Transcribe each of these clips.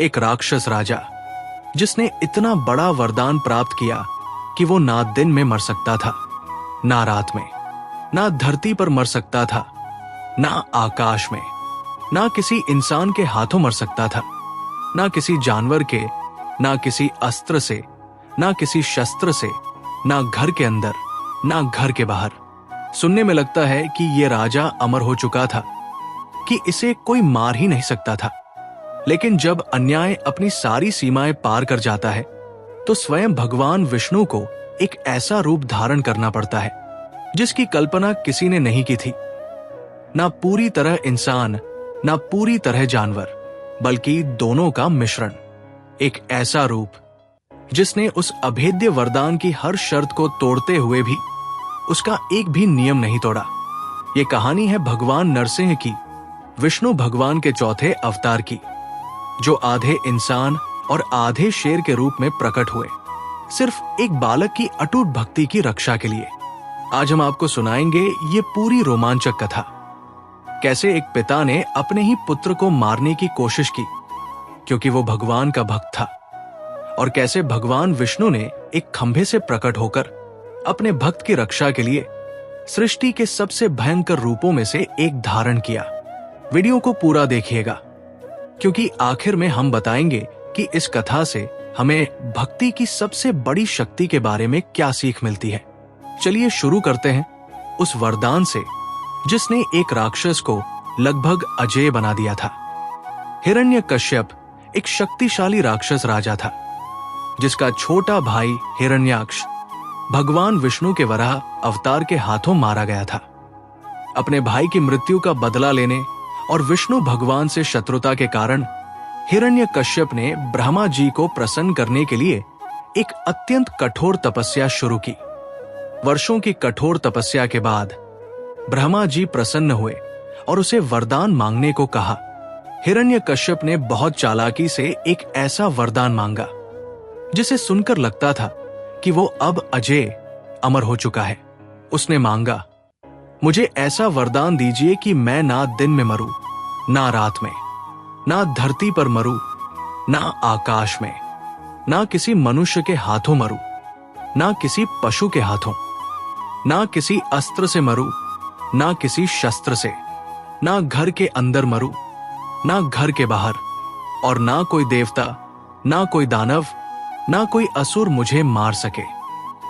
एक राक्षस राजा जिसने इतना बड़ा वरदान प्राप्त किया कि वो ना दिन में मर सकता था, ना रात में, ना धरती पर मर सकता था, ना आकाश में, ना किसी इंसान के हाथों मर सकता था, ना किसी जानवर के, ना किसी अस्त्र से, ना किसी शस्त्र से, ना घर के अंदर, ना घर के बाहर। सुनने में लगता है कि ये राजा अमर हो चुका था, कि इसे कोई मार ही नहीं सकता था। लेकिन जब अन्याय अपनी सारी सीमाएं पार कर जाता है तो स्वयं भगवान विष्णु को एक ऐसा रूप धारण करना पड़ता है जिसकी कल्पना किसी ने नहीं की थी। ना पूरी तरह इंसान, ना पूरी तरह जानवर, बल्कि दोनों का मिश्रण। एक ऐसा रूप जिसने उस अभेद्य वरदान की हर शर्त को तोड़ते हुए भी उसका एक भी नियम नहीं तोड़ा। ये कहानी है भगवान नरसिंह की, विष्णु भगवान के चौथे अवतार की, जो आधे इंसान और आधे शेर के रूप में प्रकट हुए, सिर्फ एक बालक की अटूट भक्ति की रक्षा के लिए। आज हम आपको सुनाएंगे ये पूरी रोमांचक कथा। कैसे एक पिता ने अपने ही पुत्र को मारने की कोशिश की क्योंकि वो भगवान का भक्त था, और कैसे भगवान विष्णु ने एक खंभे से प्रकट होकर अपने भक्त की रक्षा के लिए सृष्टि के सबसे भयंकर रूपों में से एक धारण किया। वीडियो को पूरा देखिएगा, क्योंकि आखिर में हम बताएंगे कि इस कथा से हमें भक्ति की सबसे बड़ी शक्ति के बारे में क्या सीख मिलती है। चलिए शुरू करते हैं उस वरदान से जिसने एक राक्षस को लगभग अजेय बना दिया था। हिरण्यकश्यप एक शक्तिशाली राक्षस राजा था जिसका छोटा भाई हिरण्याक्ष भगवान विष्णु के वराह अवतार के हाथों मारा गया था। अपने भाई की मृत्यु का बदला लेने और विष्णु भगवान से शत्रुता के कारण हिरण्यकश्यप ने ब्रह्मा जी को प्रसन्न करने के लिए एक अत्यंत कठोर तपस्या शुरू की। वर्षों की कठोर तपस्या के बाद ब्रह्मा जी प्रसन्न हुए और उसे वरदान मांगने को कहा। हिरण्यकश्यप ने बहुत चालाकी से एक ऐसा वरदान मांगा जिसे सुनकर लगता था कि वो अब अजेय अमर हो चुका है। उसने मांगा, मुझे ऐसा वरदान दीजिए कि मैं ना दिन में मरूं, ना रात में, ना धरती पर मरूं, ना आकाश में, ना किसी मनुष्य के हाथों मरूं, ना किसी पशु के हाथों, ना किसी अस्त्र से मरूं, ना किसी शस्त्र से, ना घर के अंदर मरूं, ना घर के बाहर, और ना कोई देवता, ना कोई दानव, ना कोई असुर मुझे मार सके।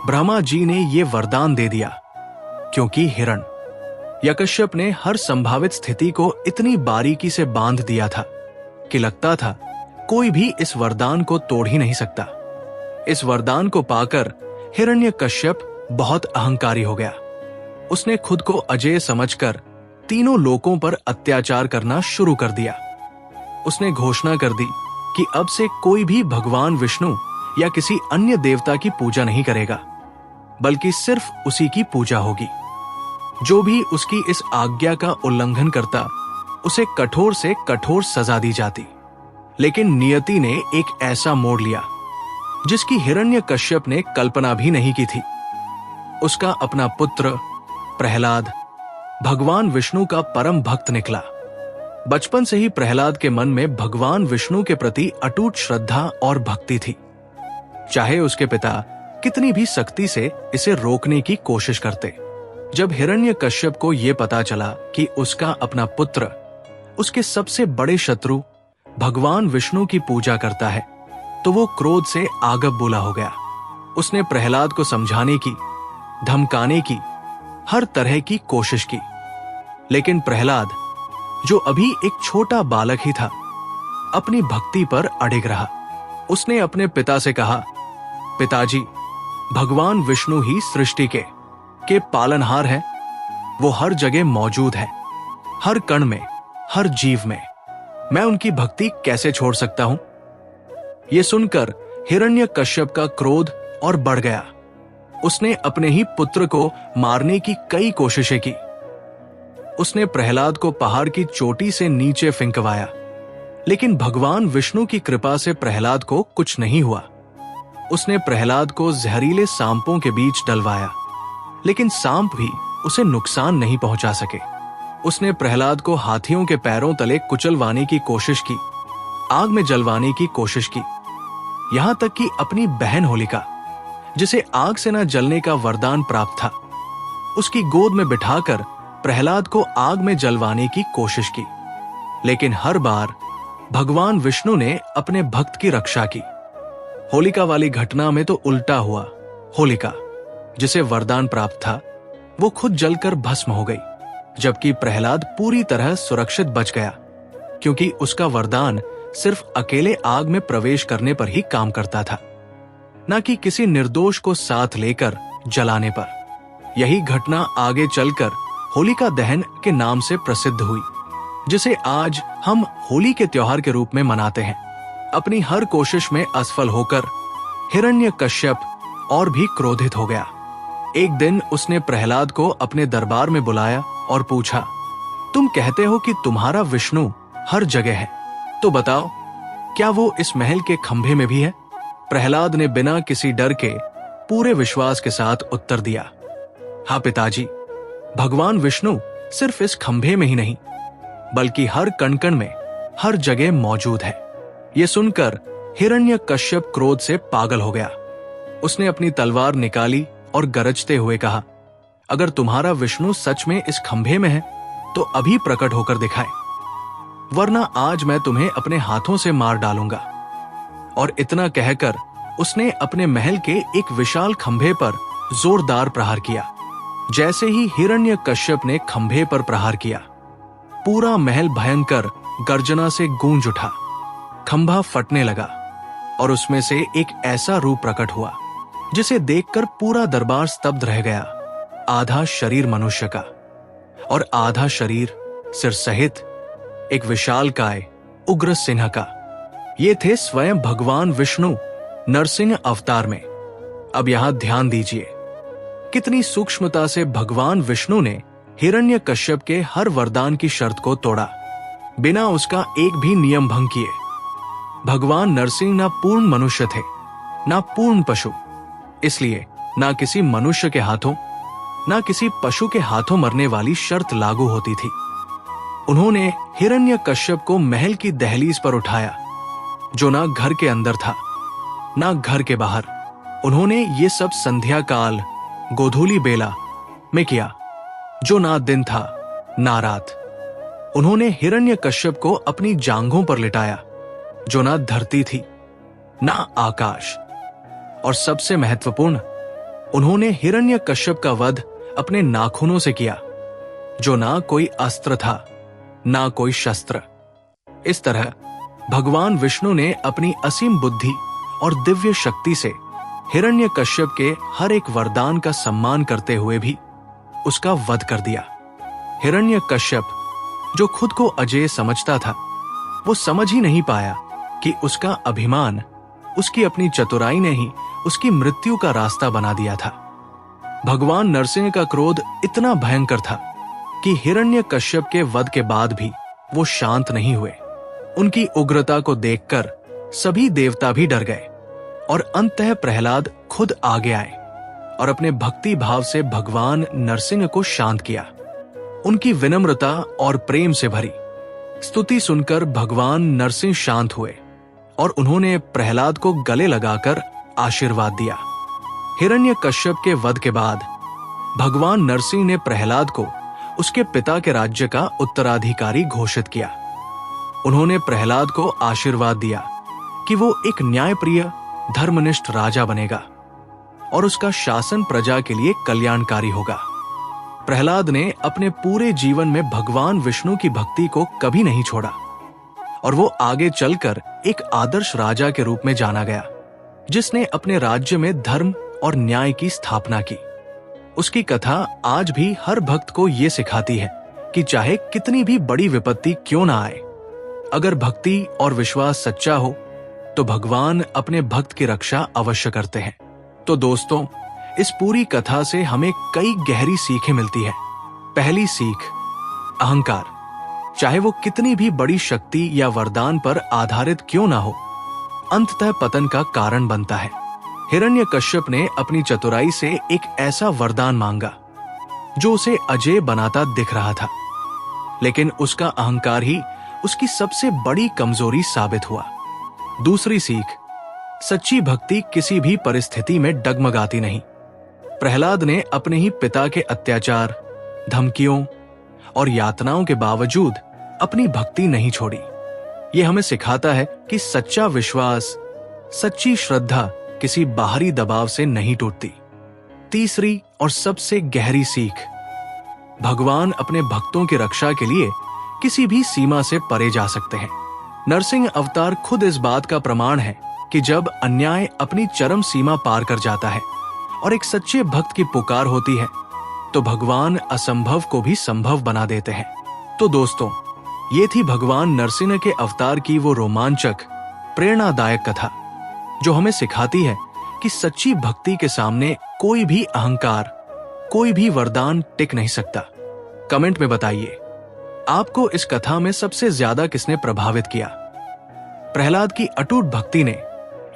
ब्रह्मा जी ने यह वरदान दे दिया क्योंकि हिरण्यकश्यप ने हर संभावित स्थिति को इतनी बारीकी से बांध दिया था कि लगता था कोई भी इस वरदान को तोड़ ही नहीं सकता। इस वरदान को पाकर हिरण्यकश्यप बहुत अहंकारी हो गया। उसने खुद को अजेय समझकर तीनों लोकों पर अत्याचार करना शुरू कर दिया। उसने घोषणा कर दी कि अब से कोई भी भगवान विष्णु या किसी अन्य देवता की पूजा नहीं करेगा, बल्कि सिर्फ उसी की पूजा होगी। जो भी उसकी इस आज्ञा का उल्लंघन करता उसे कठोर से कठोर सजा दी जाती। लेकिन नियति ने एक ऐसा मोड़ लिया जिसकी हिरण्यकश्यप ने कल्पना भी नहीं की थी। उसका अपना पुत्र प्रहलाद भगवान विष्णु का परम भक्त निकला। बचपन से ही प्रहलाद के मन में भगवान विष्णु के प्रति अटूट श्रद्धा और भक्ति थी। चाहे उसके पिता कितनी भी सख्ती से इसे रोकने की कोशिश करते। जब हिरण्यकश्यप को यह पता चला कि उसका अपना पुत्र उसके सबसे बड़े शत्रु भगवान विष्णु की पूजा करता है, तो वो क्रोध से आगब बोला हो गया। उसने प्रहलाद को समझाने की, धमकाने की हर तरह की कोशिश की, लेकिन प्रहलाद, जो अभी एक छोटा बालक ही था, अपनी भक्ति पर अड़िग रहा। उसने अपने पिता से कहा, पिताजी, भगवान विष्णु ही सृष्टि के पालनहार हैं। वो हर जगह मौजूद है, हर कण में, हर जीव में। मैं उनकी भक्ति कैसे छोड़ सकता हूं? ये सुनकर हिरण्यकश्यप का क्रोध और बढ़ गया। उसने अपने ही पुत्र को मारने की कई कोशिशें की। उसने प्रहलाद को पहाड़ की चोटी से नीचे फेंकवाया, लेकिन भगवान विष्णु की कृपा से प्रहलाद को कुछ नहीं हुआ। उसने प्रहलाद को जहरीले सांपों के बीच डलवाया, लेकिन सांप भी उसे नुकसान नहीं पहुंचा सके। उसने प्रहलाद को हाथियों के पैरों तले कुचलवाने की कोशिश की। आग में जलवाने की कोशिश की। यहां तक कि अपनी बहन होलिका, जिसे आग से न जलने का वरदान प्राप्त था, उसकी गोद में बिठाकर प्रहलाद को आग में जलवाने की कोशिश की। लेकिन हर बार भगवान विष्णु ने अपने भक्त की रक्षा की। होलिका वाली घटना में तो उल्टा हुआ। होलिका, जिसे वरदान प्राप्त था, वो खुद जलकर भस्म हो गई, जबकि प्रहलाद पूरी तरह सुरक्षित बच गया, क्योंकि उसका वरदान सिर्फ अकेले आग में प्रवेश करने पर ही काम करता था, न कि किसी निर्दोष को साथ लेकर जलाने पर। यही घटना आगे चलकर होलिका दहन के नाम से प्रसिद्ध हुई, जिसे आज हम होली के त्योहार के रूप में मनाते हैं। अपनी हर कोशिश में असफल होकर हिरण्यकश्यप और भी क्रोधित हो गया। एक दिन उसने प्रहलाद को अपने दरबार में बुलाया और पूछा, तुम कहते हो कि तुम्हारा विष्णु हर जगह है, तो बताओ, क्या वो इस महल के खंभे में भी है? प्रहलाद ने बिना किसी डर के पूरे विश्वास के साथ उत्तर दिया, हाँ पिताजी, भगवान विष्णु सिर्फ इस खंभे में ही नहीं, बल्कि हर कण-कण में, हर जगह मौजूद है। यह सुनकर हिरण्यकश्यप क्रोध से पागल हो गया। उसने अपनी तलवार निकाली और गरजते हुए कहा, अगर तुम्हारा विष्णु सच में इस खंभे में है तो अभी प्रकट होकर दिखाए, वरना आज मैं तुम्हें अपने हाथों से मार डालूंगा। और इतना कहकर उसने अपने महल के एक विशाल खंभे पर जोरदार प्रहार किया। जैसे ही हिरण्यकश्यप ने खंभे पर प्रहार किया, पूरा महल भयंकर गर्जना से गूंज उठा। खंभा फटने लगा और उसमें से एक ऐसा रूप प्रकट हुआ जिसे देखकर पूरा दरबार स्तब्ध रह गया। आधा शरीर मनुष्य का और आधा शरीर सिर सहित एक विशालकाय उग्र सिंह का। ये थे स्वयं भगवान विष्णु नरसिंह अवतार में। अब यहां ध्यान दीजिए, कितनी सूक्ष्मता से भगवान विष्णु ने हिरण्यकश्यप के हर वरदान की शर्त को तोड़ा, बिना उसका एक भी नियम भंग किए। भगवान नरसिंह ना पूर्ण मनुष्य थे, ना पूर्ण पशु, इसलिए ना किसी मनुष्य के हाथों, ना किसी पशु के हाथों मरने वाली शर्त लागू होती थी। उन्होंने हिरण्यकश्यप को महल की दहलीज पर उठाया, जो ना घर के अंदर था, ना घर के बाहर। उन्होंने ये सब संध्या काल, गोधूली बेला में किया, जो ना दिन था ना रात। उन्होंने हिरण्यकश्यप को अपनी जांघों पर लिटाया, जो ना धरती थी ना आकाश। और सबसे महत्वपूर्ण, उन्होंने हिरण्यकश्यप का वध अपने नाखूनों से किया, जो ना कोई अस्त्र था ना कोई शस्त्र। इस तरह भगवान विष्णु ने अपनी असीम बुद्धि और दिव्य शक्ति से हिरण्यकश्यप के हर एक वरदान का सम्मान करते हुए भी उसका वध कर दिया। हिरण्यकश्यप, जो खुद को अजेय समझता था, वो समझ ही नहीं पाया कि उसका अभिमान, उसकी अपनी चतुराई ने ही उसकी मृत्यु का रास्ता बना दिया था। भगवान नरसिंह का क्रोध इतना भयंकर था कि हिरण्यकश्यप के वध के बाद भी वो शांत नहीं हुए। उनकी उग्रता को देखकर सभी देवता भी डर गए और अंततः प्रहलाद खुद आगे आए और अपने भक्ति भाव से भगवान नरसिंह को शांत किया। उनकी विनम्रता और प्रेम से भरी स्तुति सुनकर भगवान नरसिंह शांत हुए और उन्होंने प्रहलाद को गले लगाकर आशीर्वाद दिया। हिरण्यकश्यप के वध के बाद भगवान नरसिंह ने प्रहलाद को उसके पिता के राज्य का उत्तराधिकारी घोषित किया। उन्होंने प्रहलाद को आशीर्वाद दिया कि वो एक न्यायप्रिय, धर्मनिष्ठ राजा बनेगा और उसका शासन प्रजा के लिए कल्याणकारी होगा। प्रहलाद ने अपने पूरे जीवन में भगवान विष्णु की भक्ति को कभी नहीं छोड़ा और वो आगे चलकर एक आदर्श राजा के रूप में जाना गया, जिसने अपने राज्य में धर्म और न्याय की स्थापना की। उसकी कथा आज भी हर भक्त को ये सिखाती है कि चाहे कितनी भी बड़ी विपत्ति क्यों ना आए, अगर भक्ति और विश्वास सच्चा हो तो भगवान अपने भक्त की रक्षा अवश्य करते हैं। तो दोस्तों, इस पूरी कथा से हमें कई गहरी सीखें मिलती है। पहली सीख, अहंकार, चाहे वो कितनी भी बड़ी शक्ति या वरदान पर आधारित क्यों ना हो, अंततः पतन का कारण बनता है। हिरण्यकश्यप ने अपनी चतुराई से एक ऐसा वरदान मांगा जो उसे अजेय बनाता दिख रहा था, लेकिन उसका अहंकार ही उसकी सबसे बड़ी कमजोरी साबित हुआ। दूसरी सीख, सच्ची भक्ति किसी भी परिस्थिति में डगमगाती नहीं। प्रहलाद ने अपने ही पिता के अत्याचार, धमकियों और यातनाओं के बावजूद अपनी भक्ति नहीं छोड़ी। यह हमें सिखाता है कि सच्चा विश्वास, सच्ची श्रद्धा किसी बाहरी दबाव से नहीं टूटती। तीसरी और सबसे गहरी सीख, भगवान अपने भक्तों की रक्षा के लिए किसी भी सीमा से परे जा सकते हैं। नरसिंह अवतार खुद इस बात का प्रमाण है कि जब अन्याय अपनी चरम सीमा पार कर जाता है और एक सच्चे भक्त की पुकार होती है, तो भगवान असंभव को भी संभव बना देते हैं। तो दोस्तों, ये थी भगवान नरसिंह के अवतार की वो रोमांचक, प्रेरणादायक कथा, जो हमें सिखाती है कि सच्ची भक्ति के सामने कोई भी अहंकार, कोई भी वरदान टिक नहीं सकता। कमेंट में बताइए, आपको इस कथा में सबसे ज्यादा किसने प्रभावित किया? प्रहलाद की अटूट भक्ति ने,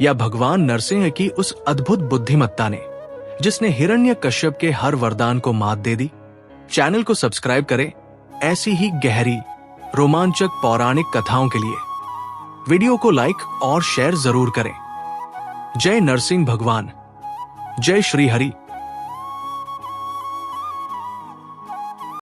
या भगवान नरसिंह की उस अद्भुत बुद्धिमत्ता ने, जिसने हिरण्यकश्यप के हर वरदान को मात दे दी? चैनल को सब्सक्राइब करें ऐसी ही गहरी, रोमांचक पौराणिक कथाओं के लिए। वीडियो को लाइक और शेयर जरूर करें। जय नरसिंह भगवान, जय श्री हरि।